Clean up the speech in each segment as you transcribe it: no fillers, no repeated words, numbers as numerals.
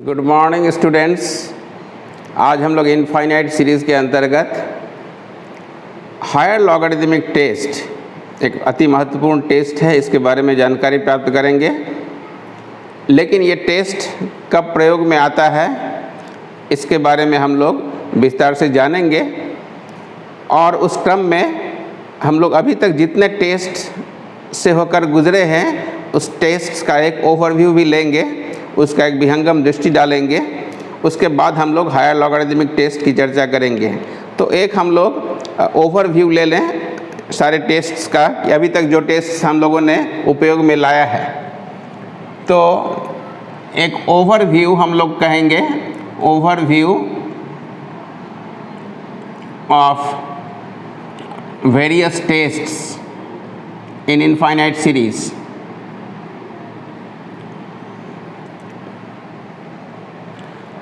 Good morning students. आज हम लोग इनफाइनाइट सीरीज़ के अंतर्गत हायर लॉगरिदमिक टेस्ट, एक अति महत्वपूर्ण टेस्ट है, इसके बारे में जानकारी प्राप्त करेंगे। लेकिन ये टेस्ट कब प्रयोग में आता है इसके बारे में हम लोग विस्तार से जानेंगे, और उस क्रम में हम लोग अभी तक जितने टेस्ट से होकर गुजरे हैं उस टेस्ट का एक ओवरव्यू भी लेंगे, उसका एक विहंगम दृष्टि डालेंगे। उसके बाद हम लोग हायर लॉगरिदमिक टेस्ट की चर्चा करेंगे। तो एक हम लोग ओवरव्यू ले लें सारे टेस्ट्स का कि अभी तक जो टेस्ट हम लोगों ने उपयोग में लाया है। तो एक ओवरव्यू हम लोग कहेंगे, overview of various tests in infinite series.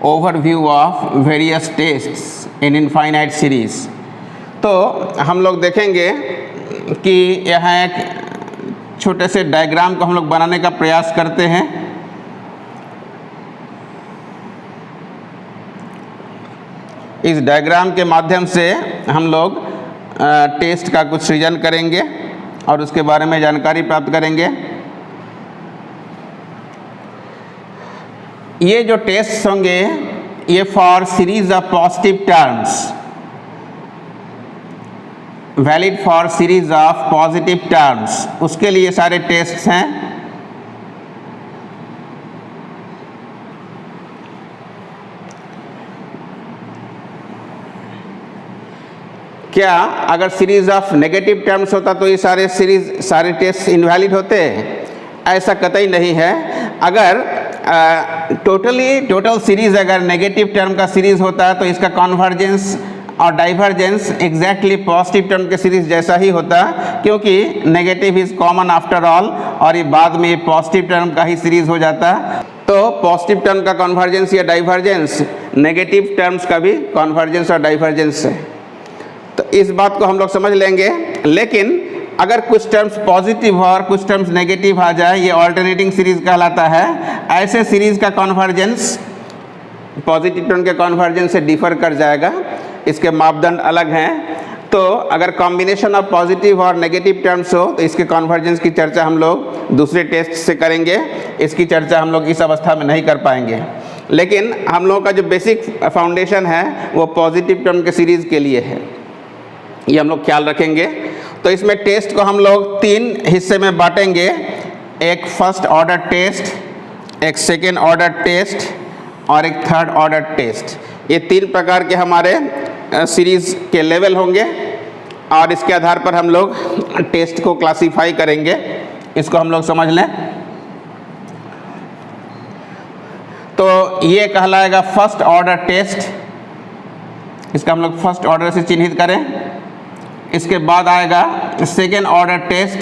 Overview of various tests in infinite series. तो हम लोग देखेंगे कि यहाँ एक छोटे से डायग्राम को हम लोग बनाने का प्रयास करते हैं। इस डायग्राम के माध्यम से हम लोग टेस्ट का कुछ सृजन करेंगे और उसके बारे में जानकारी प्राप्त करेंगे। ये जो टेस्ट होंगे ये for series of positive terms, valid for series of positive terms, उसके लिए सारे टेस्ट्स हैं। क्या अगर सीरीज ऑफ नेगेटिव टर्म्स होता तो ये सारे टेस्ट इनवैलिड होते? ऐसा कतई नहीं है। अगर टोटल सीरीज अगर नेगेटिव टर्म का सीरीज होता है तो इसका कॉन्वर्जेंस और डाइवर्जेंस एग्जैक्टली पॉजिटिव टर्म के सीरीज जैसा ही होता, क्योंकि negative is common after all, और ये बाद में पॉजिटिव टर्म का ही सीरीज हो जाता। तो पॉजिटिव टर्म का कॉन्वर्जेंस या डाइवर्जेंस नेगेटिव टर्म्स का भी कॉन्वर्जेंस और डाइवर्जेंस है। तो इस बात को हम लोग समझ लेंगे। लेकिन अगर कुछ टर्म्स पॉजिटिव हो और कुछ टर्म्स नेगेटिव आ जाए, ये ऑल्टरनेटिंग सीरीज कहलाता है। ऐसे सीरीज का कॉन्वर्जेंस पॉजिटिव टर्म के कॉन्वर्जेंस से डिफर कर जाएगा, इसके मापदंड अलग हैं। तो अगर कॉम्बिनेशन ऑफ पॉजिटिव और नेगेटिव टर्म्स हो तो इसके कॉन्वर्जेंस की चर्चा हम लोग दूसरे टेस्ट से करेंगे। इसकी चर्चा हम लोग इस अवस्था में नहीं कर पाएंगे। लेकिन हम लोगों का जो बेसिक फाउंडेशन है वो पॉजिटिव टर्म के सीरीज के लिए है, ये हम लोग ख्याल रखेंगे। तो इसमें टेस्ट को हम लोग तीन हिस्से में बांटेंगे, एक फर्स्ट ऑर्डर टेस्ट, एक सेकेंड ऑर्डर टेस्ट और एक थर्ड ऑर्डर टेस्ट। ये तीन प्रकार के हमारे सीरीज़ के लेवल होंगे और इसके आधार पर हम लोग टेस्ट को क्लासीफाई करेंगे। इसको हम लोग समझ लें। तो ये कहलाएगा फर्स्ट ऑर्डर टेस्ट, इसका हम लोग फर्स्ट ऑर्डर से चिन्हित करें। इसके बाद आएगा सेकेंड ऑर्डर टेस्ट,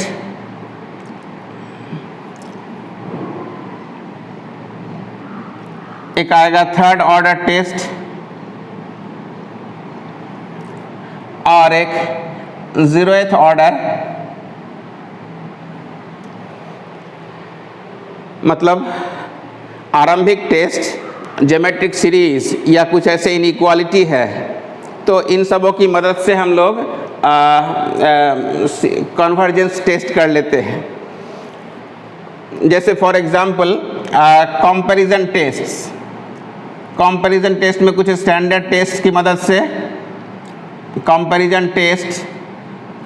एक आएगा थर्ड ऑर्डर टेस्ट और एक 0th ऑर्डर, मतलब आरंभिक टेस्ट, ज्योमेट्रिक सीरीज या कुछ ऐसे इनइक्वालिटी है। तो इन सबों की मदद से हम लोग कन्वर्जेंस टेस्ट कर लेते हैं। जैसे for example comparison test. Comparison test में कुछ स्टैंडर्ड टेस्ट की मदद से कंपैरिजन टेस्ट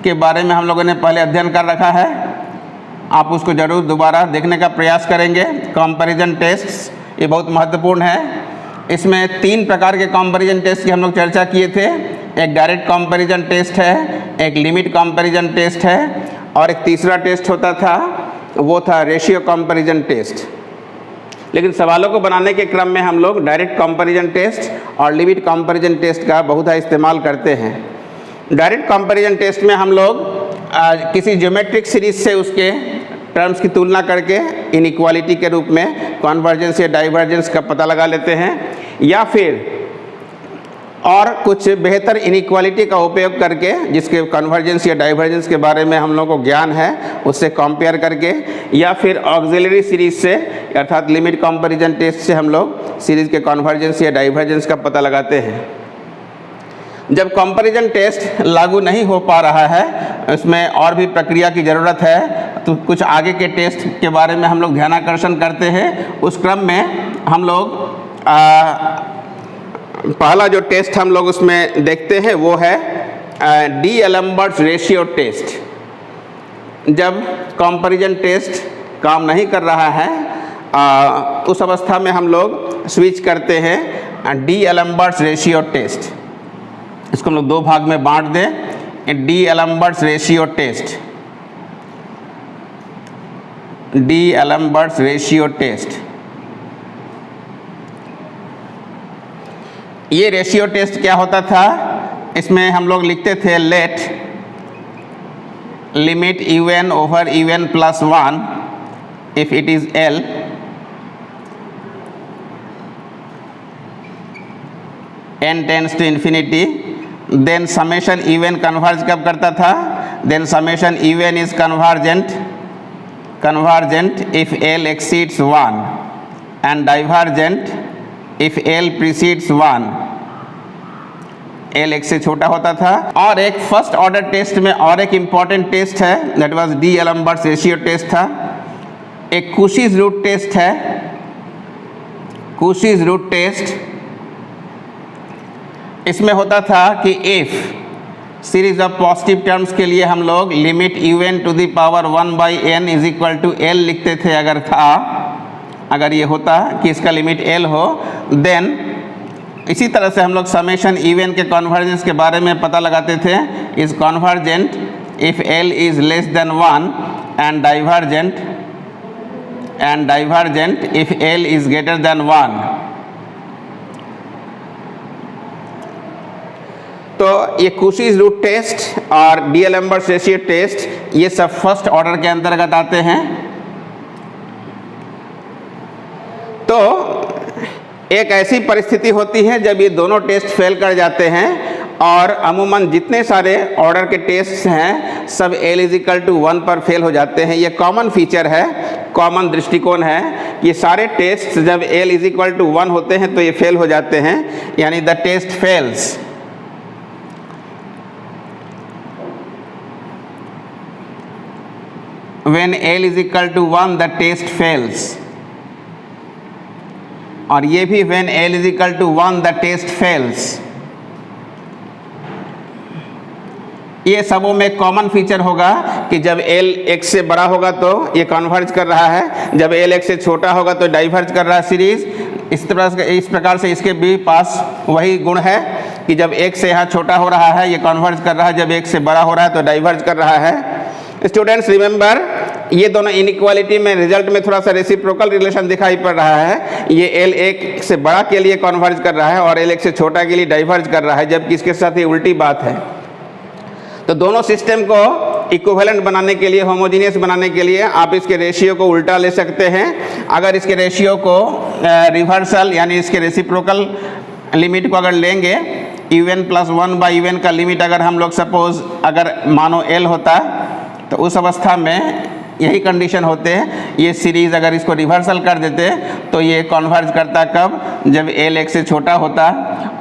के बारे में हम लोगों ने पहले अध्ययन कर रखा है, आप उसको ज़रूर दोबारा देखने का प्रयास करेंगे। कंपैरिजन टेस्ट ये बहुत महत्वपूर्ण है। इसमें तीन प्रकार के कंपैरिजन टेस्ट की हम लोग चर्चा किए थे। एक डायरेक्ट कंपैरिजन टेस्ट है, एक लिमिट कंपैरिजन टेस्ट है और एक तीसरा टेस्ट होता था वो था रेशियो कंपैरिजन टेस्ट। लेकिन सवालों को बनाने के क्रम में हम लोग डायरेक्ट कंपैरिजन टेस्ट और लिमिट कंपैरिजन टेस्ट का बहुत इस्तेमाल करते हैं। डायरेक्ट कंपैरिजन टेस्ट में हम लोग किसी ज्योमेट्रिक सीरीज से उसके टर्म्स की तुलना करके इनइक्वालिटी के रूप में कॉन्वर्जेंस या डाइवर्जेंस का पता लगा लेते हैं, या फिर और कुछ बेहतर इनइक्वालिटी का उपयोग करके, जिसके कन्वर्जेंस या डाइवर्जेंस के बारे में हम लोगों को ज्ञान है, उससे कंपेयर करके, या फिर ऑक्सिलरी सीरीज से अर्थात लिमिट कंपैरिजन टेस्ट से हम लोग सीरीज के कन्वर्जेंस या डाइवर्जेंस का पता लगाते हैं। जब कंपैरिजन टेस्ट लागू नहीं हो पा रहा है, इसमें और भी प्रक्रिया की ज़रूरत है, तो कुछ आगे के टेस्ट के बारे में हम लोग ध्यानाकर्षण करते हैं। उस क्रम में हम लोग पहला जो टेस्ट हम लोग उसमें देखते हैं वो है डी-एलम्बर्ट्स रेशियो टेस्ट। जब कंपैरिजन टेस्ट काम नहीं कर रहा है, उस अवस्था में हम लोग स्विच करते हैं डी-एलम्बर्ट्स रेशियो टेस्ट। इसको हम लोग दो भाग में बांट दें, D'Alembert's ratio test, D'Alembert's ratio test. ये रेशियो टेस्ट क्या होता था, इसमें हम लोग लिखते थे let limit un over un plus 1 if it is L n tends to infinity, then summation u n converge कब करता था, then summation u n is convergent if L exceeds 1 and divergent if L precedes 1, L 1 से छोटा होता था। और एक first order test में और एक इम्पॉर्टेंट टेस्ट है, that was D'Alembert's ratio test था। एक कुशीज रूट टेस्ट है, कुशीज रूट टेस्ट। इसमें होता था कि if series of positive terms के लिए हम लोग limit un to the power 1/n is equal to L लिखते थे। अगर ये होता कि इसका लिमिट L हो, देन इसी तरह से हम लोग समेशन इवन के कन्वर्जेंस के बारे में पता लगाते थे, is convergent if L is less than 1 and divergent if L is greater than 1। तो ये कुशीज रूट टेस्ट और डी-एलम्बर्ट्स रेशियो टेस्ट, ये सब फर्स्ट ऑर्डर के अंतर्गत आते हैं। तो एक ऐसी परिस्थिति होती है जब ये दोनों टेस्ट फेल कर जाते हैं, और अमूमन जितने सारे ऑर्डर के टेस्ट हैं सब L = 1 पर फेल हो जाते हैं। ये कॉमन फीचर है, कॉमन दृष्टिकोण है। ये सारे टेस्ट जब L = 1 होते हैं तो ये फेल हो जाते हैं, यानी the test fails. When L = 1 the test fails, और ये भी when L = 1 the test fails। ये सबों में कॉमन फीचर होगा कि जब L 1 से बड़ा होगा तो ये कन्वर्ज कर रहा है, जब L 1 से छोटा होगा तो डाइवर्ज कर रहा है सीरीज। इस प्रकार से इसके भी पास वही गुण है कि जब 1 से यहाँ छोटा हो रहा है ये कन्वर्ज कर रहा है, जब 1 से बड़ा हो रहा है तो डाइवर्ज कर रहा है। स्टूडेंट्स रिमेंबर, ये दोनों इनइक्वालिटी में रिजल्ट में थोड़ा सा रेसिप्रोकल रिलेशन दिखाई पड़ रहा है। ये L 1 से बड़ा के लिए कन्वर्ज कर रहा है और L 1 से छोटा के लिए डाइवर्ज कर रहा है, जबकि इसके साथ ये उल्टी बात है। तो दोनों सिस्टम को इक्विवेलेंट बनाने के लिए, होमोजीनियस बनाने के लिए आप इसके रेशियो को उल्टा ले सकते हैं। अगर इसके रेशियो को रिवर्सल यानी इसके रेसिप्रोकल लिमिट को अगर लेंगे, un + 1/un का लिमिट अगर हम लोग सपोज अगर मानो L होता, तो उस अवस्था में यही कंडीशन होते हैं। ये सीरीज़ अगर इसको रिवर्सल कर देते तो ये कन्वर्ज करता कब, जब L 1 से छोटा होता,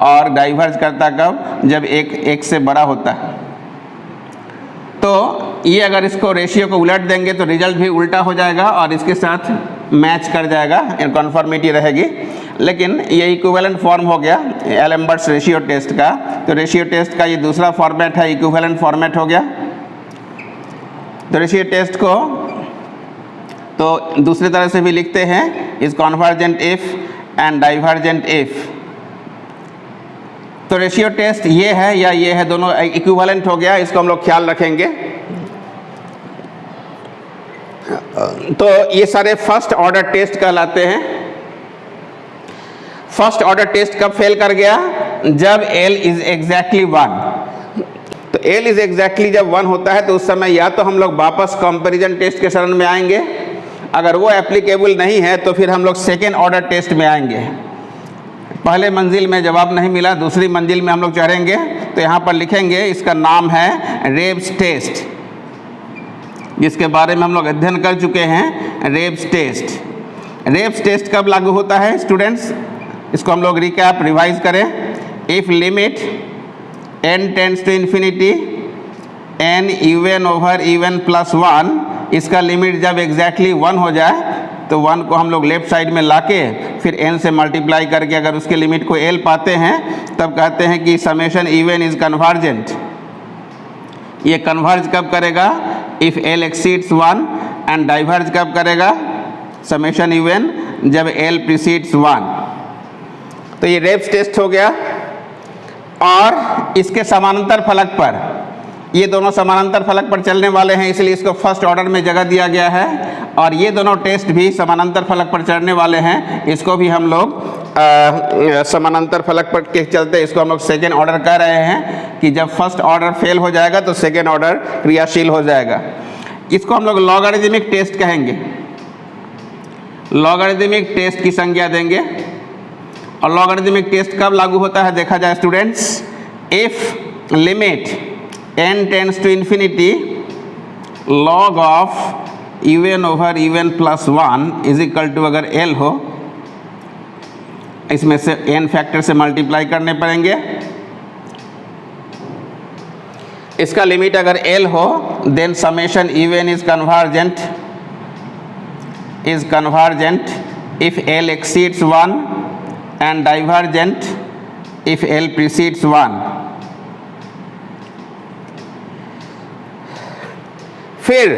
और डाइवर्ज करता कब, जब 1 से बड़ा होता। तो ये अगर इसको रेशियो को उलट देंगे तो रिजल्ट भी उल्टा हो जाएगा और इसके साथ मैच कर जाएगा, कन्फर्मिटी रहेगी। लेकिन ये इक्विवेलेंट फॉर्म हो गया एलम्बर्ट्स रेशियो टेस्ट का। तो रेशियो टेस्ट का ये दूसरा फॉर्मेट है, इक्विवेलेंट फॉर्मेट हो गया। तो रेशियो टेस्ट को तो दूसरी तरह से भी लिखते हैं, is convergent if and divergent if. तो रेशियो टेस्ट ये है या ये है, दोनों इक्विवेलेंट हो गया, इसको हम लोग ख्याल रखेंगे। तो ये सारे फर्स्ट ऑर्डर टेस्ट कहलाते हैं। फर्स्ट ऑर्डर टेस्ट कब फेल कर गया, जब L इज एग्जैक्टली 1। तो L इज एग्जैक्टली जब 1 होता है तो उस समय या तो हम लोग वापस कंपैरिजन टेस्ट के शरण में आएंगे, अगर वो एप्लीकेबल नहीं है तो फिर हम लोग सेकेंड ऑर्डर टेस्ट में आएंगे। पहले मंजिल में जवाब नहीं मिला, दूसरी मंजिल में हम लोग चढ़ेंगे तो यहाँ पर लिखेंगे इसका नाम है रेब्स टेस्ट, जिसके बारे में हम लोग अध्ययन कर चुके हैं। रेब्स टेस्ट। रेब्स टेस्ट कब लागू होता है स्टूडेंट्स? इसको हम लोग रिकैप रिवाइज करें। If limit n tends to infinity n u n over u n plus 1, इसका लिमिट जब एग्जैक्टली 1 हो जाए तो 1 को हम लोग लेफ्ट साइड में लाके फिर n से मल्टीप्लाई करके अगर उसके लिमिट को l पाते हैं तब कहते हैं कि समेशन इवन इज कन्वर्जेंट। ये कन्वर्ज कब करेगा? If l exceeds 1, and diverge कब करेगा? समेशन इवन जब l प्रीसीड्स 1। तो ये रेब्स टेस्ट हो गया। और इसके समानांतर फलक पर, ये दोनों समानांतर फलक पर चलने वाले हैं, इसलिए इसको फर्स्ट ऑर्डर में जगह दिया गया है। और ये दोनों टेस्ट भी समानांतर फलक पर चलने वाले हैं, इसको भी हम लोग समानांतर फलक पर के चलते इसको हम लोग सेकेंड ऑर्डर कह रहे हैं कि जब फर्स्ट ऑर्डर फेल हो जाएगा तो सेकेंड ऑर्डर क्रियाशील हो जाएगा। इसको हम लोग लॉगरिदमिक टेस्ट कहेंगे। लॉगरिदमिक टेस्ट की संज्ञा देंगे। और लॉगरिदमिक टेस्ट कब लागू होता है देखा जाए students? If limit n tends to infinity log of u n over u n plus 1 is equal to, अगर l हो, इसमें से n फैक्टर से मल्टीप्लाई करने पड़ेंगे। इसका लिमिट अगर l हो then summation u n is convergent if l exceeds 1 and divergent if l precedes 1। फिर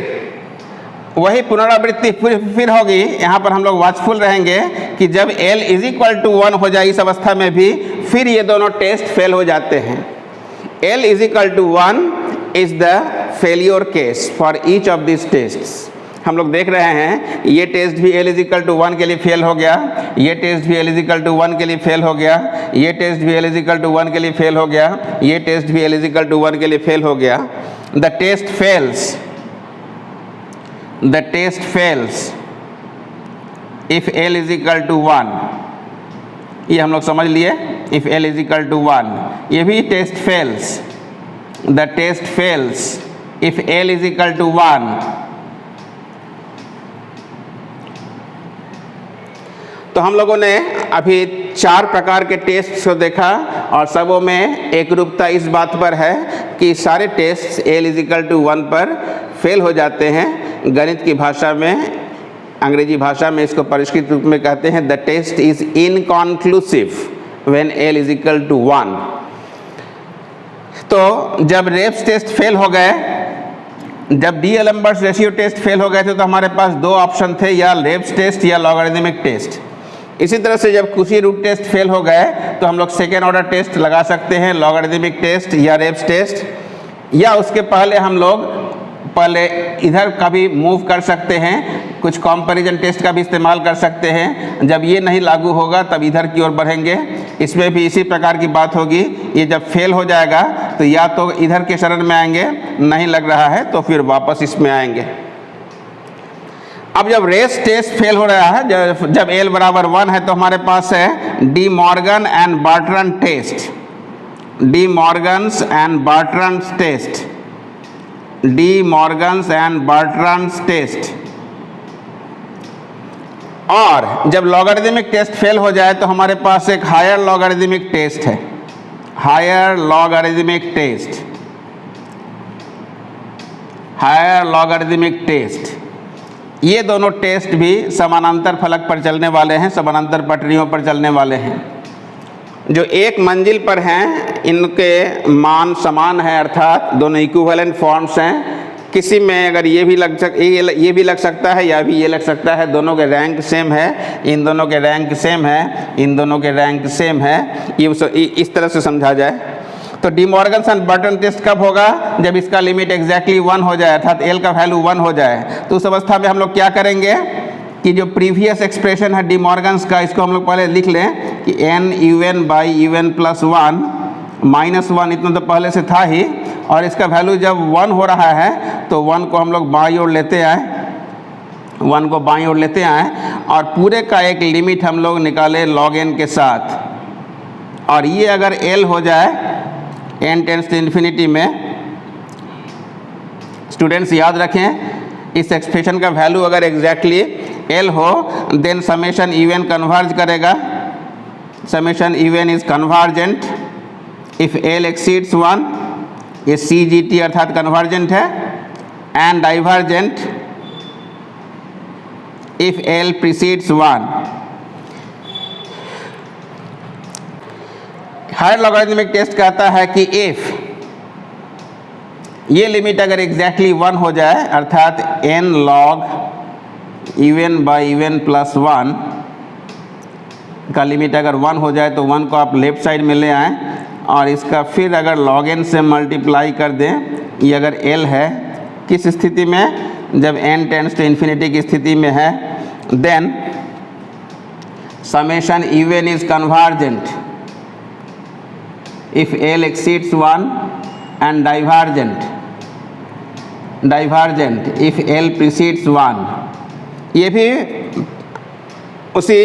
वही पुनरावृत्ति फिर होगी। यहाँ पर हम लोग वाचफुल रहेंगे कि जब l इज इक्वल टू 1 हो जाए इस अवस्था में भी फिर ये दोनों टेस्ट फेल हो जाते हैं। l is equal to 1 is the failure case for each of this tests. हम लोग देख रहे हैं ये टेस्ट भी l इज इक्वल टू 1 के लिए फेल हो गया, ये टेस्ट भी l इज इक्वल टू 1 के लिए फेल हो गया, ये टेस्ट भी l इज इक्वल टू 1 के लिए फेल हो गया, ये टेस्ट भी l इज इक्वल टू 1 के लिए फेल हो गया। The test fails if l is equal to 1, ये हम लोग समझ लिए। इफ l इज इक्वल टू 1, ये भी test fails. The test fails if l is equal to 1। तो हम लोगों ने अभी 4 प्रकार के टेस्ट को देखा और सबों में एक रूपता इस बात पर है कि सारे test l is equal to 1 पर फेल हो जाते हैं। गणित की भाषा में, अंग्रेजी भाषा में इसको परिष्कृत रूप में कहते हैं the test is inconclusive when l is equal to 1। तो जब रेब्स टेस्ट फेल हो गए, जब डी-एलेम्बर्ट्स रेशियो टेस्ट फेल हो गए थे तो हमारे पास 2 ऑप्शन थे, या रेब्स टेस्ट या लॉगरिदमिक टेस्ट। इसी तरह से जब कुशी रूट टेस्ट फेल हो गए तो हम लोग सेकेंड ऑर्डर टेस्ट लगा सकते हैं, लॉगरिदमिक टेस्ट या रेब्स टेस्ट, या उसके पहले हम लोग इधर का भी मूव कर सकते हैं, कुछ कंपैरिजन टेस्ट का भी इस्तेमाल कर सकते हैं। जब ये नहीं लागू होगा तब इधर की ओर बढ़ेंगे। इसमें भी इसी प्रकार की बात होगी। ये जब फेल हो जाएगा तो या तो इधर के शरण में आएंगे, नहीं लग रहा है तो फिर वापस इसमें आएंगे। अब जब रेब्स टेस्ट फेल हो रहा है, जब l बराबर 1 है तो हमारे पास है de Morgan and Bertrand test. De Morgan's and Bertrand test. De Morgan's and Bertrand test. और जब लॉगरिदमिक टेस्ट फेल हो जाए तो हमारे पास एक हायर लॉगरिदमिक टेस्ट है। Higher logarithmic test. Higher logarithmic test. ये दोनों टेस्ट भी समानांतर फलक पर चलने वाले हैं, समानांतर पटरियों पर चलने वाले हैं। जो एक मंजिल पर हैं इनके मान समान है, अर्थात दोनों इक्विवेलेंट फॉर्म्स हैं। किसी में अगर ये भी लग सकता है या भी ये लग सकता है, दोनों के रैंक सेम है, इन दोनों के रैंक सेम है, इन दोनों के रैंक सेम है। ये इस तरह से समझा जाए तो D Morgan's and Bertrand test कब होगा? जब इसका लिमिट एग्जैक्टली 1 हो जाए, अर्थात l का वैल्यू 1 हो जाए। तो उस अवस्था में हम लोग क्या करेंगे कि जो प्रीवियस एक्सप्रेशन है डी मॉर्गन्स का, इसको हम लोग पहले लिख लें कि n even by u n plus 1 minus 1, इतना तो पहले से था ही, और इसका वैल्यू जब 1 हो रहा है तो 1 को हम लोग बाईं ओर लेते आए, 1 को बाईं ओर लेते आए और पूरे का एक लिमिट हम लोग निकाले log n के साथ। और ये अगर L हो जाए n टेंड्स टू इन्फिनिटी में, स्टूडेंट्स याद रखें इस एक्सप्रेशन का वैल्यू अगर एग्जैक्टली L हो देन समेशन इवन कन्वर्ज करेगा, summation u n is convergent if L exceeds 1, ये CGT अर्थात कन्वर्जेंट है, and divergent if L precedes 1। Higher logarithmic test कहता है कि इफ ये लिमिट अगर एग्जैक्टली 1 हो जाए अर्थात n log u n by u n plus 1 का लिमिट अगर 1 हो जाए तो 1 को आप लेफ्ट साइड में ले आएँ और इसका फिर अगर log n से मल्टीप्लाई कर दें, ये अगर L है, किस स्थिति में, जब n टेंड्स टू इन्फिनिटी की स्थिति में है, then summation u n is convergent if L exceeds 1 and divergent if L precedes 1। ये भी उसी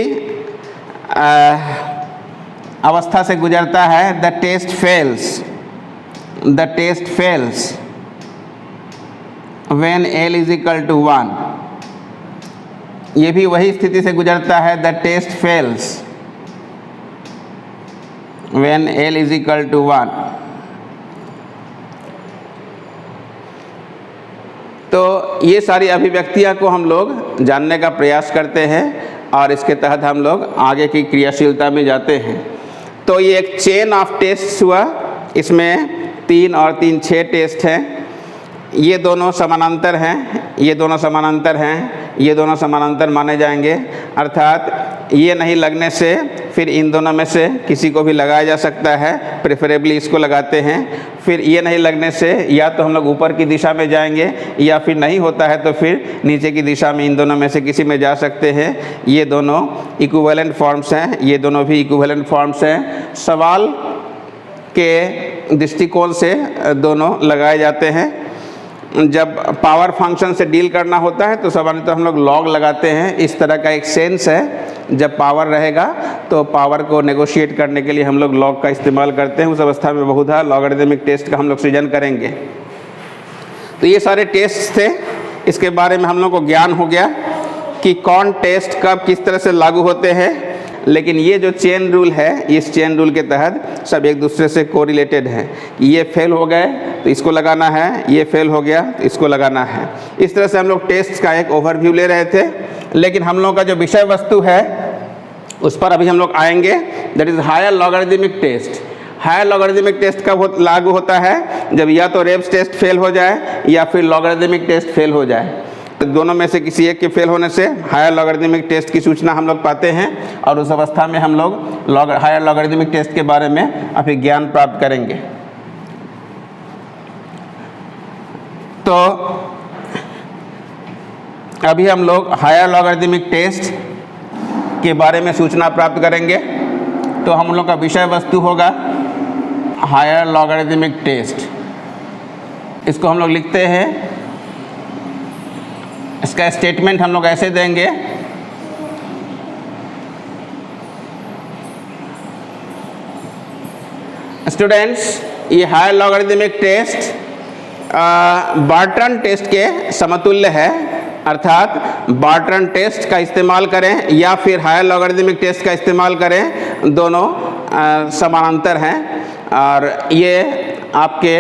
अवस्था से गुजरता है, the test fails when L is equal to 1। ये भी वही स्थिति से गुजरता है, the test fails when L is equal to 1। तो ये सारी अभिव्यक्तियाँ को हम लोग जानने का प्रयास करते हैं और इसके तहत हम लोग आगे की क्रियाशीलता में जाते हैं। तो ये एक चेन ऑफ टेस्ट हुआ, इसमें 3 और 3 6 टेस्ट हैं। ये दोनों समानांतर हैं, ये दोनों समानांतर हैं, ये दोनों समानांतर माने जाएंगे, अर्थात ये नहीं लगने से फिर इन दोनों में से किसी को भी लगाया जा सकता है, प्रेफरेबली इसको लगाते हैं। फिर ये नहीं लगने से या तो हम लोग ऊपर की दिशा में जाएंगे या फिर नहीं होता है तो फिर नीचे की दिशा में इन दोनों में से किसी में जा सकते हैं। ये दोनों इक्विवेलेंट फॉर्म्स हैं, ये दोनों भी इक्विवेलेंट फॉर्म्स हैं। सवाल के दृष्टिकोण से दोनों लगाए जाते हैं। जब पावर फंक्शन से डील करना होता है तो सामान्यतः हम लोग लॉग लगाते हैं। इस तरह का एक सेंस है, जब पावर रहेगा तो पावर को नेगोशिएट करने के लिए हम लोग लॉग का इस्तेमाल करते हैं। उस अवस्था में बहुधा लॉगरिथमिक टेस्ट का हम लोग सृजन करेंगे। तो ये सारे टेस्ट थे, इसके बारे में हम लोग को ज्ञान हो गया कि कौन टेस्ट कब किस तरह से लागू होते हैं। लेकिन ये जो चेन रूल है, इस चेन रूल के तहत सब एक दूसरे से कोरिलेटेड है। ये फेल हो गए तो इसको लगाना है, ये फेल हो गया तो इसको लगाना है। इस तरह से हम लोग टेस्ट का एक ओवरव्यू ले रहे थे। लेकिन हम लोग का जो विषय वस्तु है उस पर अभी हम लोग आएंगे, that is higher logarithmic test. Higher logarithmic test कब लागू होता है, जब या तो रेब्स टेस्ट फेल हो जाए या फिर लॉगरिथमिक टेस्ट फेल हो जाए। तो दोनों में से किसी एक के फेल होने से हायर लॉगरिथमिक टेस्ट की सूचना हम लोग पाते हैं और उस अवस्था में हम लोग हायर लॉगरिथमिक टेस्ट के बारे में अभी ज्ञान प्राप्त करेंगे। तो अभी हम लोग हायर लॉगरिथमिक टेस्ट के बारे में सूचना प्राप्त करेंगे। तो हम लोग का विषय वस्तु होगा हायर लॉगरिथमिक टेस्ट। इसको हम लोग लिखते हैं, इसका स्टेटमेंट हम लोग ऐसे देंगे, स्टूडेंट्स ये higher logarithmic test Bertrand test के समतुल्य है, अर्थात बार्टन टेस्ट का इस्तेमाल करें या फिर हायर लॉगरिथमिक टेस्ट का इस्तेमाल करें, दोनों समानांतर हैं। और ये आपके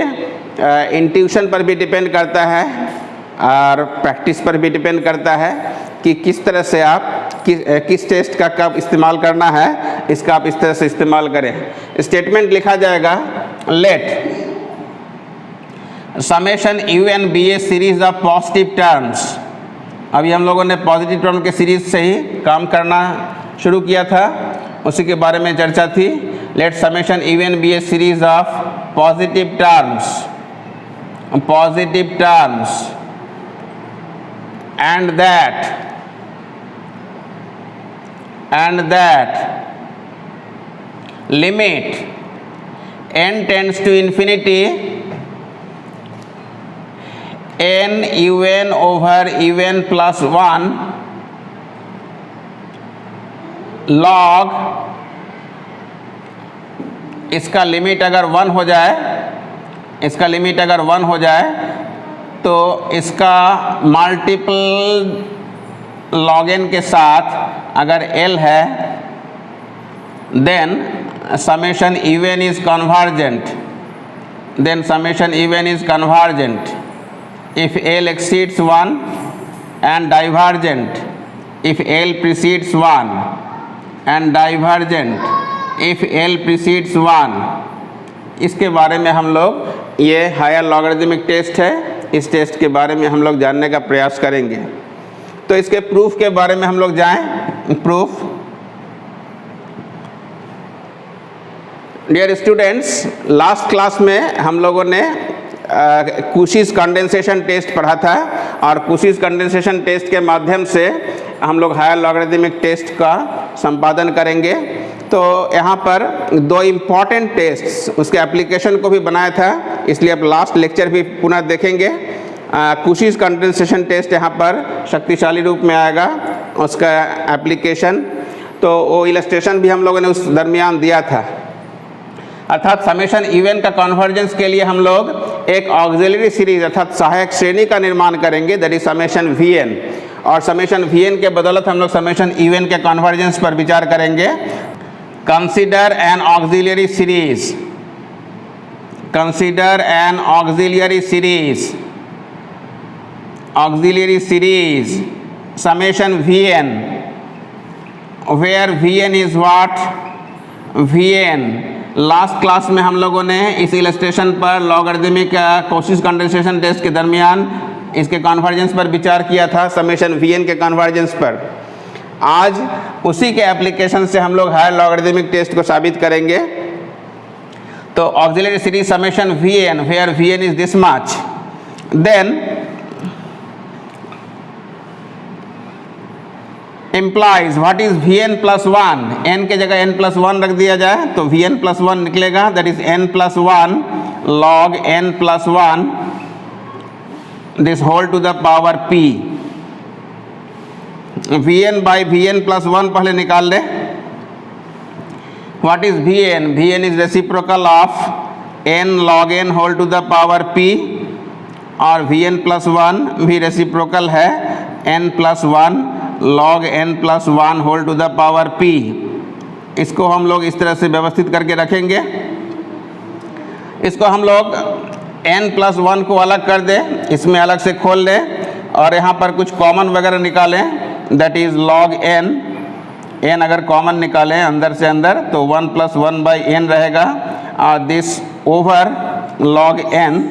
इंट्यूशन पर भी डिपेंड करता है और प्रैक्टिस पर भी डिपेंड करता है कि किस तरह से आप किस टेस्ट का कब इस्तेमाल करना है, इसका आप इस तरह से इस्तेमाल करें। स्टेटमेंट लिखा जाएगा, let summation u n be a series of positive terms. अभी हम लोगों ने पॉजिटिव टर्म के सीरीज से ही काम करना शुरू किया था, उसी के बारे में चर्चा थी। Let summation u n be a series of positive terms and that limit n tends to infinity n un over un plus 1 log इसका लिमिट अगर 1 हो जाए, इसका लिमिट अगर 1 हो जाए तो इसका मल्टीपल log n के साथ अगर L है then summation even is convergent, then summation even is convergent if L exceeds 1 and divergent if L precedes 1 and divergent if L precedes 1। इसके बारे में हम लोग, ये हायर लॉगरिदमिक टेस्ट है, इस टेस्ट के बारे में हम लोग जानने का प्रयास करेंगे। तो इसके प्रूफ के बारे में हम लोग जाएं। Proof, dear students, last class में हम लोगों ने कुशीज कंडेंसेशन टेस्ट पढ़ा था और कुशीज कंडेंसेशन टेस्ट के माध्यम से हम लोग हायर लॉगरिदमिक टेस्ट का संपादन करेंगे। तो यहाँ पर दो इम्पॉर्टेंट टेस्ट्स, उसके एप्लीकेशन को भी बनाया था, इसलिए अब लास्ट लेक्चर भी पुनः देखेंगे। कुशीज कंडेंसेशन टेस्ट यहाँ पर शक्तिशाली रूप में आएगा, उसका एप्लीकेशन, तो वो इलस्ट्रेशन भी हम लोगों ने उस दरमियान दिया था। अर्थात समेशन इवन का कन्वर्जेंस के लिए हम लोग एक ऑक्सिलरी सीरीज अर्थात सहायक श्रेणी का निर्माण करेंगे, that is summation v n, और समेशन वी एन के बदौलत हम लोग समेशन इवन के कन्वर्जेंस पर विचार करेंगे। Consider an auxiliary series, consider an auxiliary series, auxiliary series summation v n where v n is what, v n. Last class में हम लोगों ने इस इलस्ट्रेशन पर लॉगरिदमिक कुशीज कंडेंसेशन टेस्ट के दरमियान इसके कन्वर्जेंस पर विचार किया था, समेशन वी एन के कन्वर्जेंस पर। आज उसी के एप्लीकेशन से हम लोग हायर लॉगरिदमिक टेस्ट को साबित करेंगे। तो auxiliary series summation v n where v n is this much, then implies what is Vn plus 1, n के जगह n plus 1 रख दिया जाए तो Vn plus 1 निकलेगा, that is n plus 1 log n plus 1 this whole to the power p। Vn by Vn plus 1 पहले निकाल ले। What is Vn? Vn is reciprocal of n log n whole to the power p, और Vn plus 1 भी reciprocal है n plus 1 log n plus 1 whole to the power p। इसको हम लोग इस तरह से व्यवस्थित करके रखेंगे। इसको हम लोग n plus 1 को अलग कर दें, इसमें अलग से खोल लें और यहाँ पर कुछ कॉमन वगैरह निकालें, that is log n। n अगर कॉमन निकालें अंदर से अंदर तो 1 plus 1 by n रहेगा, और दिस ओवर log n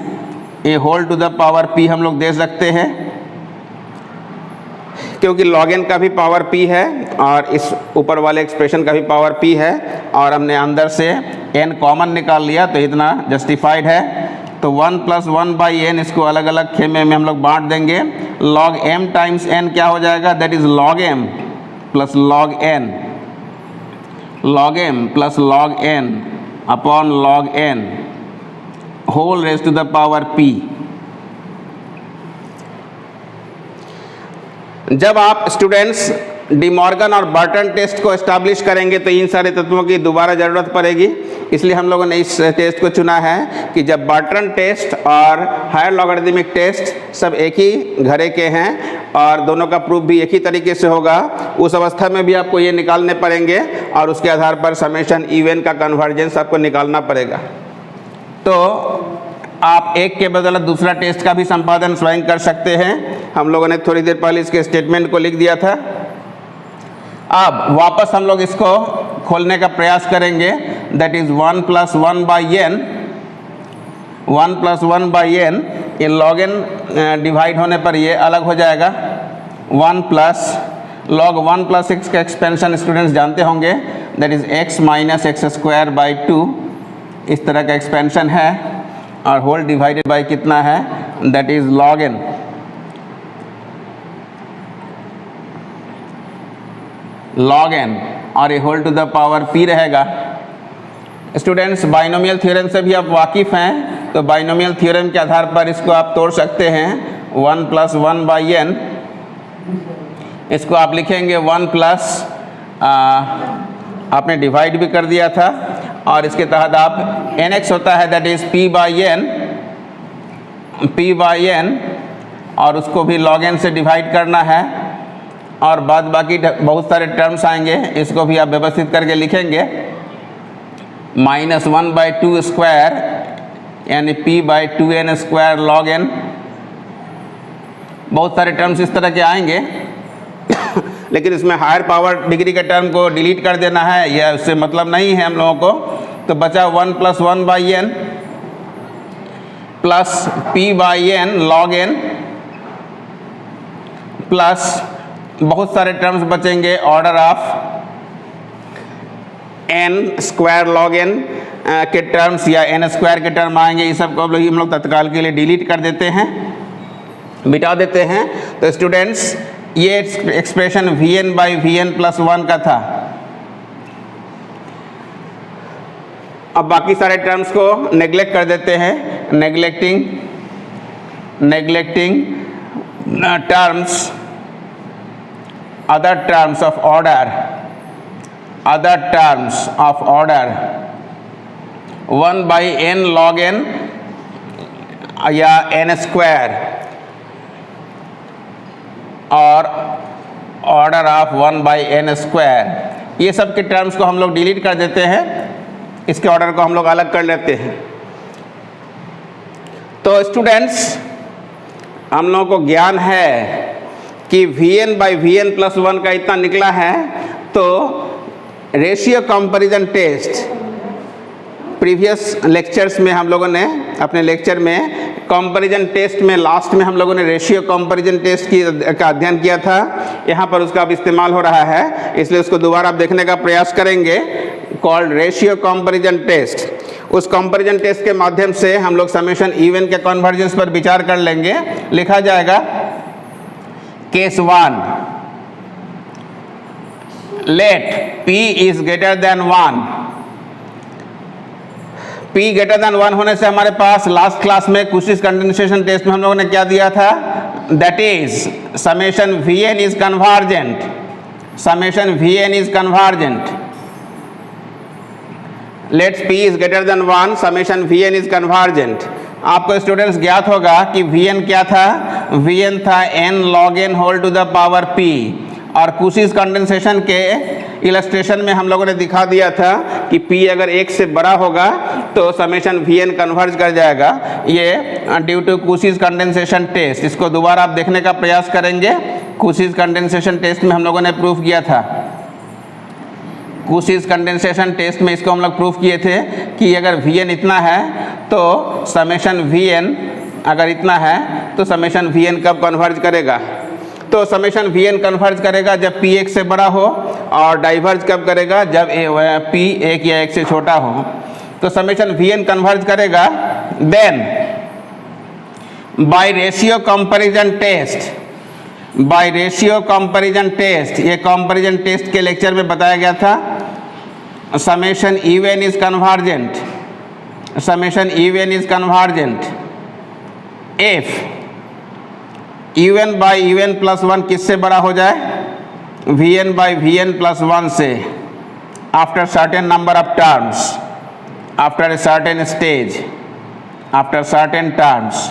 ये whole to the power p हम लोग दे सकते हैं, क्योंकि log n का भी पावर p है और इस ऊपर वाले एक्सप्रेशन का भी पावर p है, और हमने अंदर से n कॉमन निकाल लिया तो इतना जस्टिफाइड है। तो 1 plus 1 by n इसको अलग अलग खेमे में हम लोग बांट देंगे। log m टाइम्स n क्या हो जाएगा, that is log m plus log n, log m plus log n upon log n whole raise to the power p। जब आप स्टूडेंट्स डी मॉर्गन और बर्टन टेस्ट को एस्टैब्लिश करेंगे तो इन सारे तत्वों की दोबारा ज़रूरत पड़ेगी, इसलिए हम लोगों ने इस टेस्ट को चुना है कि जब बर्टन टेस्ट और हायर लॉगरिदमिक टेस्ट सब एक ही घरे के हैं और दोनों का प्रूफ भी एक ही तरीके से होगा, उस अवस्था में भी आपको ये निकालने पड़ेंगे और उसके आधार पर समेशन इवन का कन्वर्जेंस आपको निकालना पड़ेगा। तो आप एक के बदले दूसरा टेस्ट का भी संपादन स्वयं कर सकते हैं। हम लोगों ने थोड़ी देर पहले इसके स्टेटमेंट को लिख दिया था। अब वापस हम लोग इसको खोलने का प्रयास करेंगे, that is 1 plus 1 by n, 1 plus 1 by n, ये log n डिवाइड होने पर ये अलग हो जाएगा। 1 plus log 1 plus x का एक्सपेंशन स्टूडेंट्स जानते होंगे, that is x minus x square by 2, इस तरह का एक्सपेंशन है, और होल डिवाइडेड बाई कितना है, that is log n। log n और ये whole to the power p रहेगा। स्टूडेंट्स बाइनोमियल थ्योरम से भी आप वाकिफ़ हैं, तो बाइनोमियल थ्योरम के आधार पर इसको आप तोड़ सकते हैं। 1 plus 1 by n, इसको आप लिखेंगे 1 plus आपने डिवाइड भी कर दिया था, और इसके तहत आप nx होता है that is p by n और उसको भी log n से डिवाइड करना है और बाद बाकी बहुत सारे टर्म्स आएंगे, इसको भी आप व्यवस्थित करके लिखेंगे। -1/2 स्क्वायर यानी p/2n स्क्वायर log n, बहुत सारे टर्म्स इस तरह के आएंगे लेकिन इसमें हायर पावर डिग्री के टर्म को डिलीट कर देना है, यह उससे मतलब नहीं है हम लोगों को। तो बचा 1 + 1/n plus p/n log n plus बहुत सारे टर्म्स बचेंगे order of n square log n के टर्म्स या n स्क्वायर के टर्म आएंगे। ये सब को हम लोग तत्काल के लिए डिलीट कर देते हैं, मिटा देते हैं। तो स्टूडेंट्स ये एक्सप्रेशन vn/vn + 1 का था। अब बाकी सारे टर्म्स को नेग्लेक्ट कर देते हैं, neglecting terms other terms of order 1/n log n या n स्क्वायर और ऑर्डर ऑफ 1/n स्क्वायर, ये सब के टर्म्स को हम लोग डिलीट कर देते हैं, इसके ऑर्डर को हम लोग अलग कर लेते हैं। तो स्टूडेंट्स हम लोगों को ज्ञान है कि vn/vn + 1 का इतना निकला है। तो ratio comparison test previous lectures में हम लोगों ने अपने लेक्चर में कंपैरिजन टेस्ट में लास्ट में हम लोगों ने रेशियो कंपैरिजन टेस्ट का अध्ययन किया था। यहाँ पर उसका अब इस्तेमाल हो रहा है, इसलिए उसको दोबारा आप देखने का प्रयास करेंगे। कॉल्ड रेशियो कंपैरिजन टेस्ट, उस कंपैरिजन टेस्ट के माध्यम से हम लोग समेशन इवन के कन्वर्जेंस पर विचार कर लेंगे। लिखा जाएगा case 1, let p is greater than 1। p greater than 1 होने से हमारे पास लास्ट क्लास में कुशिस कंडेंसेशन टेस्ट में हम लोगों ने क्या दिया था, that is summation vn is convergent, summation vn is convergent. Let's p is greater than 1, summation vn is convergent. आपको स्टूडेंट्स ज्ञात होगा कि vn क्या था, vn था n log n whole to the power p, और कुशिस कंडेंसेशन के illustration में हम लोगों ने दिखा दिया था कि p अगर 1 से बड़ा होगा तो समेशन vn कन्वर्ज कर जाएगा। ये ड्यू टू कुशिस कंडेंसेशन टेस्ट, इसको दोबारा आप देखने का प्रयास करेंगे। कुशिस कंडेंसेशन टेस्ट में हम लोगों ने प्रूफ किया था, कुशिस कंडेंसेशन टेस्ट में इसको हम लोग प्रूफ किए थे कि अगर vn इतना है तो समेशन vn अगर इतना है तो समेशन vn कब कन्वर्ज करेगा, तो समेशन vn कन्वर्ज करेगा जब p 1 से बड़ा हो, और डाइवर्ज कब करेगा, जब p 1 या 1 से छोटा हो। तो समेशन vn कन्वर्ज करेगा then by ratio comparison test, by ratio comparison test, ये कंपैरिजन टेस्ट के लेक्चर में बताया गया था। Summation u n is convergent, summation u n is convergent if un/un + 1 किससे बड़ा हो जाए, vn/vn + 1 से, after certain number of terms, after a certain stage, after certain terms,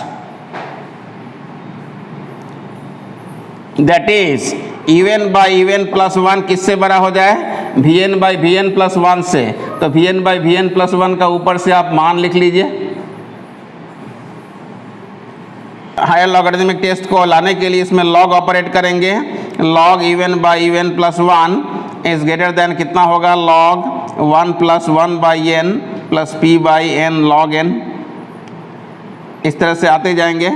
that is un/un + 1 किससे बड़ा हो जाए, vn/vn + 1 से। तो vn/vn + 1 का ऊपर से आप मान लिख लीजिए। हायर लॉगरिथमिक टेस्ट को लाने के लिए इसमें लॉग ऑपरेट करेंगे। log un/un + 1 is greater then कितना होगा, log 1 + 1/n + p/n log n। इस तरह से आते जाएंगे।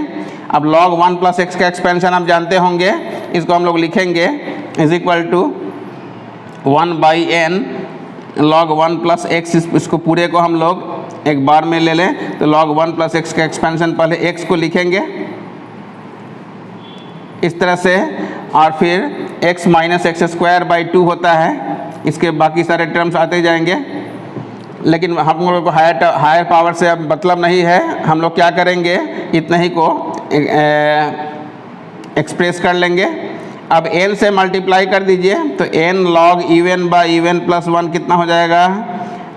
अब log 1 + x का एक्सपेंशन आप जानते होंगे, इसको हम लोग लिखेंगे is equal to 1/n log 1 + x। इसको पूरे को हम लोग एक बार में ले लें तो log 1 + x का एक्सपेंशन पहले x को लिखेंगे इस तरह से, और फिर x - x²/2 होता है। इसके बाकी सारे टर्म्स आते जाएंगे, लेकिन हम लोगों को हायर पावर से अब मतलब नहीं है। हम लोग क्या करेंगे, इतने ही को एक्सप्रेस कर लेंगे। अब n से मल्टीप्लाई कर दीजिए तो n log un/un + 1 कितना हो जाएगा,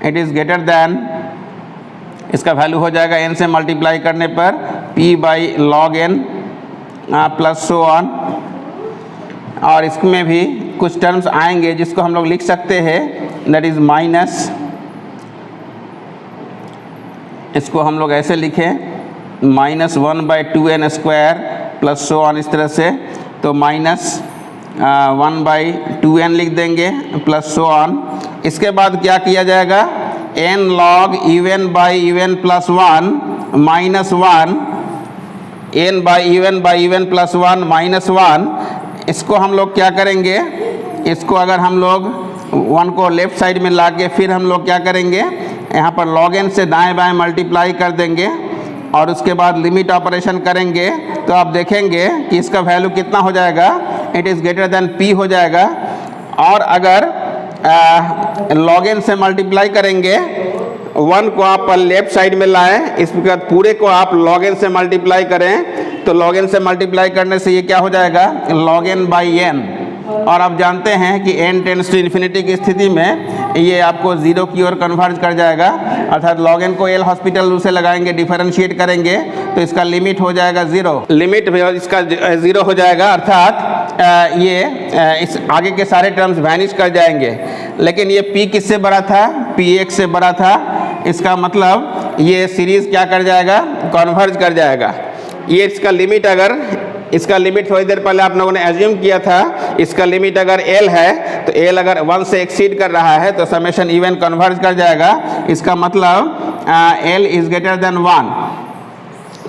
इट इज़ ग्रेटर दैन, इसका वैल्यू हो जाएगा n से मल्टीप्लाई करने पर p by log n plus so on. और इसमें भी कुछ टर्म्स आएंगे जिसको हम लोग लिख सकते हैं, दैट इज़ माइनस, इसको हम लोग ऐसे लिखें -1/2n² प्लस सो ऑन, इस तरह से। तो -1/2n लिख देंगे प्लस सो ऑन। इसके बाद क्या किया जाएगा, n log even by even plus 1 -1, n by even plus 1 -1। इसको हम लोग क्या करेंगे, इसको अगर हम लोग 1 को लेफ्ट साइड में ला के फिर हम लोग क्या करेंगे, यहाँ पर log n से दाएं बाएं मल्टीप्लाई कर देंगे और उसके बाद लिमिट ऑपरेशन करेंगे तो आप देखेंगे कि इसका वैल्यू कितना हो जाएगा, it is greater than p हो जाएगा। और अगर log n से मल्टीप्लाई करेंगे, 1 को आप लेफ्ट साइड में लाएं, इसके बाद पूरे को आप log n से मल्टीप्लाई करें तो log n से मल्टीप्लाई करने से ये क्या हो जाएगा, log n बाई n। और आप जानते हैं कि n टेंड्स टू इन्फिनिटी की स्थिति में ये आपको ज़ीरो की ओर कन्वर्ज कर जाएगा, अर्थात log n को एल हॉस्पिटल रूल से लगाएंगे, डिफरेंशिएट करेंगे तो इसका लिमिट हो जाएगा ज़ीरो, लिमिट इसका ज़ीरो हो जाएगा, अर्थात ये इस आगे के सारे टर्म्स वैनिश कर जाएंगे। लेकिन ये p किससे बड़ा था, px से बड़ा था, इसका मतलब ये सीरीज़ क्या कर जाएगा, कन्वर्ज कर जाएगा। ये इसका लिमिट, अगर इसका लिमिट थोड़ी देर पहले आप लोगों ने एज्यूम किया था, इसका लिमिट अगर l है तो l अगर 1 से एक्सीड कर रहा है तो समेशन इवन कन्वर्ज कर जाएगा। इसका मतलब l इज़ ग्रेटर देन 1,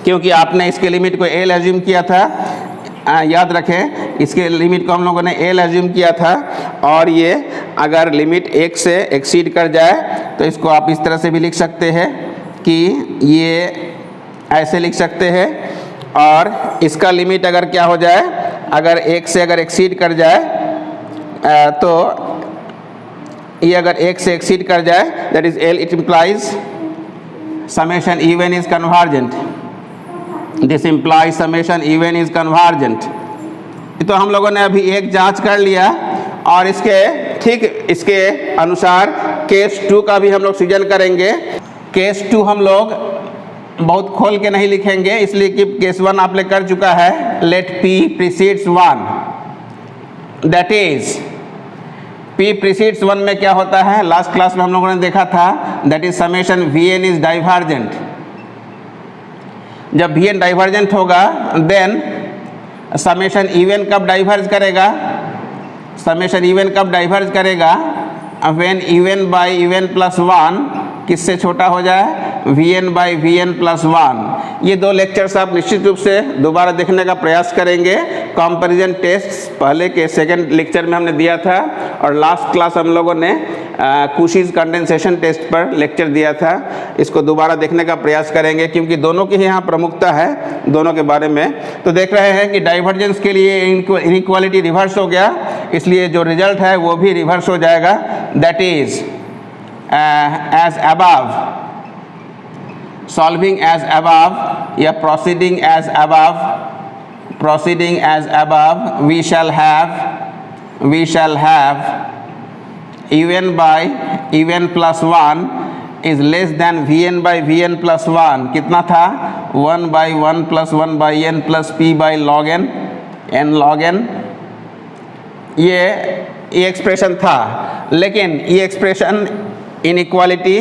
क्योंकि आपने इसके लिमिट को l एज्यूम किया था। याद रखें, इसके लिमिट को हम लोगों ने l एज्यूम किया था और ये अगर लिमिट 1 से एक्सीड कर जाए तो इसको आप इस तरह से भी लिख सकते हैं कि ये ऐसे लिख सकते हैं। और इसका लिमिट अगर क्या हो जाए, अगर 1 से अगर एक्सीड कर जाए तो ये अगर 1 से एक्सीड कर जाए, that is l, it implies summation u n is convergent, this implies summation u n is convergent. तो हम लोगों ने अभी एक जांच कर लिया और इसके ठीक इसके अनुसार केस 2 का भी हम लोग सृजन करेंगे। केस 2 हम लोग बहुत खोल के नहीं लिखेंगे, इसलिए कि केस 1 आपने कर चुका है। Let p precedes 1, that is p precedes 1 में क्या होता है, लास्ट क्लास में हम लोगों ने देखा था, that is summation vn is divergent. जब vn डाइवर्जेंट होगा देन समेशन इवन कब डाइवर्ज करेगा, समेशन इवन कब डाइवर्ज करेगा, when even by u n plus 1 किससे छोटा हो जाए, vn बाई vn प्लस 1। ये 2 लेक्चर्स आप निश्चित रूप से दोबारा देखने का प्रयास करेंगे। कंपैरिजन टेस्ट पहले के सेकंड लेक्चर में हमने दिया था और लास्ट क्लास हम लोगों ने कुशीज़ कंडेंसेशन टेस्ट पर लेक्चर दिया था। इसको दोबारा देखने का प्रयास करेंगे क्योंकि दोनों की यहाँ प्रमुखता है, दोनों के बारे में। तो देख रहे हैं कि डाइवर्जेंस के लिए इनइक्वालिटी रिवर्स हो गया, इसलिए जो रिजल्ट है वो भी रिवर्स हो जाएगा। That is as above, solving as above या proceeding as above, proceeding as above, we shall have even by even plus 1 is less than vn by vn plus 1। कितना था, 1 by 1 plus 1 by n plus p by log n, n log n। ये expression था, लेकिन ये expression inequality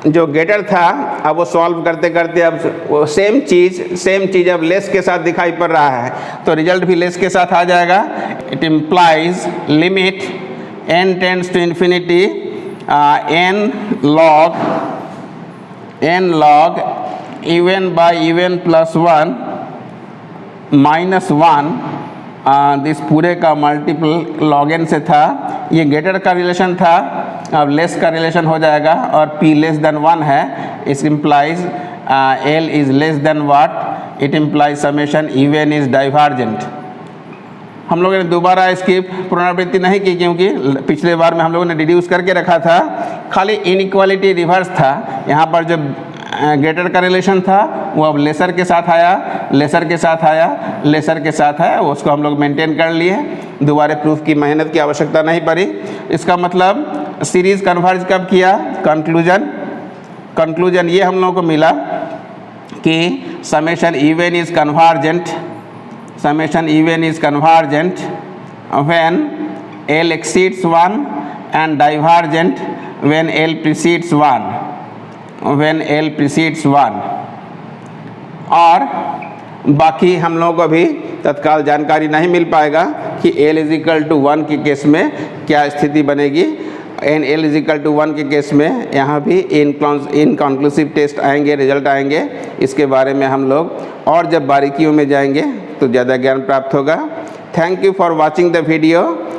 जो greater था, अब वो सॉल्व करते करते अब वो सेम चीज़ अब लेस के साथ दिखाई पड़ रहा है, तो रिजल्ट भी लेस के साथ आ जाएगा। It implies limit n tends to infinity n log u n by u n plus 1 -1, this पूरे का मल्टीपल log n से था। ये ग्रेटर का रिलेशन था, अब लेस का रिलेशन हो जाएगा और p लेस देन 1 है। इस implies l is less than what, it implies summation u n is divergent. हम लोगों ने दोबारा इसकी पुनरावृत्ति नहीं की क्योंकि पिछले बार में हम लोगों ने डिड्यूस करके रखा था, खाली इनइक्वालिटी रिवर्स था। यहाँ पर जो ग्रेटर का रिलेशन था वो अब लेसर के साथ आया, लेसर के साथ आया, लेसर के साथ आया, उसको हम लोग मेंटेन कर लिए, दोबारा प्रूफ की मेहनत की आवश्यकता नहीं पड़ी। इसका मतलब सीरीज कन्वर्ज कब किया, कंक्लूजन ये हम लोगों को मिला कि summation u n is convergent when L exceeds 1 and divergent when L precedes 1, और बाकी हम लोगों को अभी तत्काल जानकारी नहीं मिल पाएगा कि L = 1 के केस में क्या स्थिति बनेगी। एंड L = 1 के केस में यहाँ भी इनकॉन्क्लूसिव टेस्ट आएंगे, रिजल्ट आएंगे। इसके बारे में हम लोग और जब बारीकियों में जाएंगे तो ज़्यादा ज्ञान प्राप्त होगा। Thank you for watching the video.